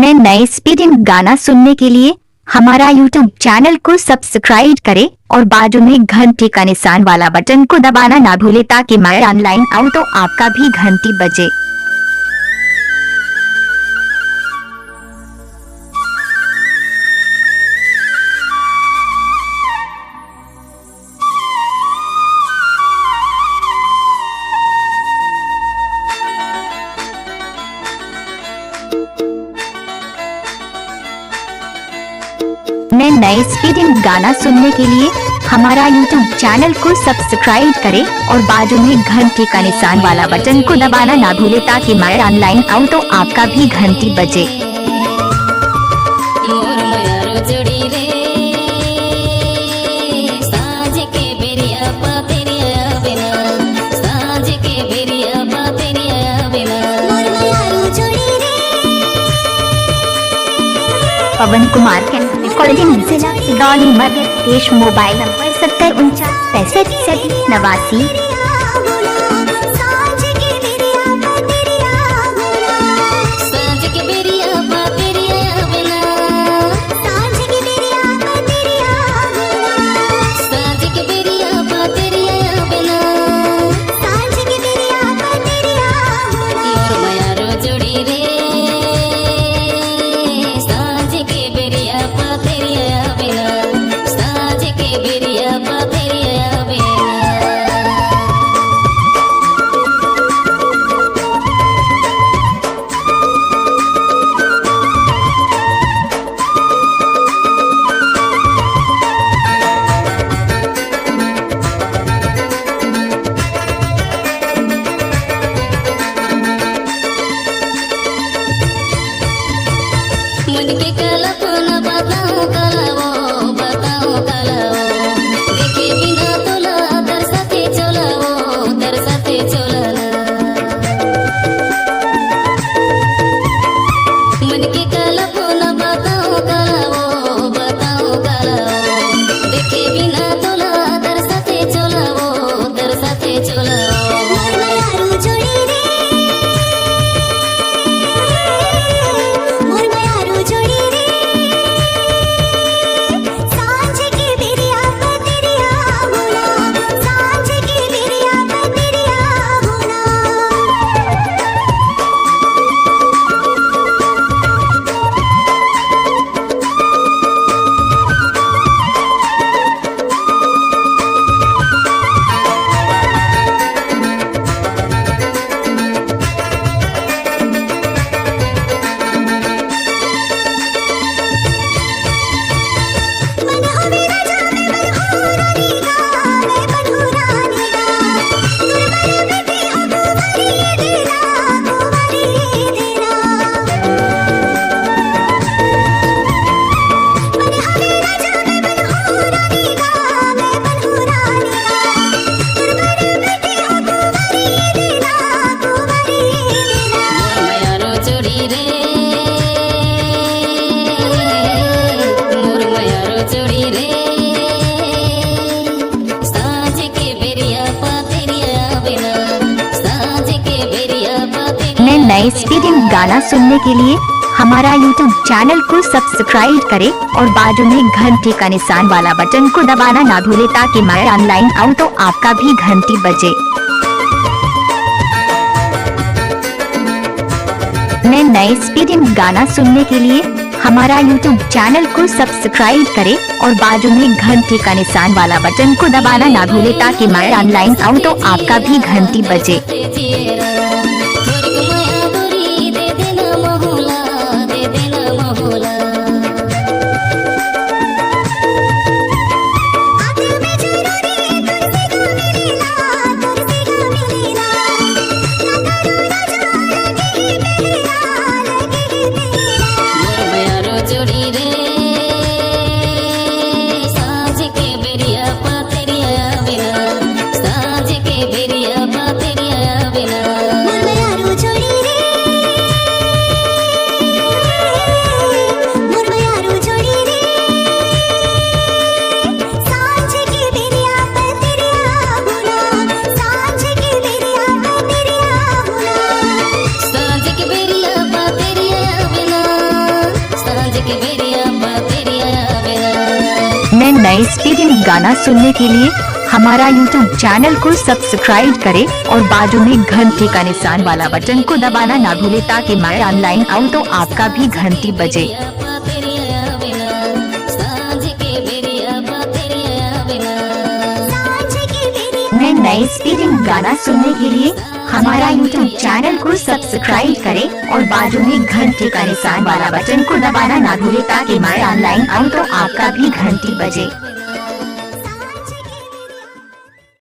में नए स्पीडिंग गाना सुनने के लिए हमारा यूट्यूब चैनल को सब्सक्राइब करें और बाजू में घंटी का निशान वाला बटन को दबाना ना भूले ताकि मैं ऑनलाइन आऊँ तो आपका भी घंटी बजे। में नए स्पीडिंग गाना सुनने के लिए हमारा यूट्यूब चैनल को सब्सक्राइब करें और बाजू में घंटी का निशान वाला बटन को दबाना ना भूले ताकि मैं ऑनलाइन आऊँ तो आपका भी घंटी बजे। पवन कुमार के रिकॉर्डिंग जिला सिगौली मध्य प्रदेश। Mobile number 7049653789। मन के कल्पना बताऊं कलावो देखे बिना तोला दरसाते चोला मन के कल्पना बताऊं कलावो देखे बिना तोला दरसाते चोला नए स्पीडिंग गाना सुनने के लिए हमारा यूट्यूब चैनल को सब्सक्राइब करें और बाजू में घंटी का निशान वाला बटन को दबाना ना भूले ताकि मैं ऑनलाइन आऊँ तो आपका भी घंटी बजे। में नए स्पीडिंग गाना सुनने के लिए हमारा यूट्यूब चैनल को सब्सक्राइब करें और बाजू में घंटी का निशान वाला बटन को दबाना ना भूले ताकि मैं ऑनलाइन आऊँ तो आपका भी घंटी बजे। साँझ के बेरिया पातेरिया बिना के बेरिया तेरिया बेरा मैं नए स्पीडिंग गाना सुनने के लिए हमारा यूट्यूब चैनल को सब्सक्राइब करें और बाजू में घंटी का निशान वाला बटन को दबाना ना भूले ताकि मैं ऑनलाइन आऊँ तो आपका भी घंटी बजे। तेरिया बेरा सांझ के बेरिया तेरिया बेरा मैं नए स्पीडिंग गाना सुनने के लिए हमारा यूट्यूब चैनल को सब्सक्राइब करें और बाजू में घंटी का निशान वाला बटन को दबाना ना भूले ताकि मैं ऑनलाइन आऊँ तो आपका भी घंटी बजे।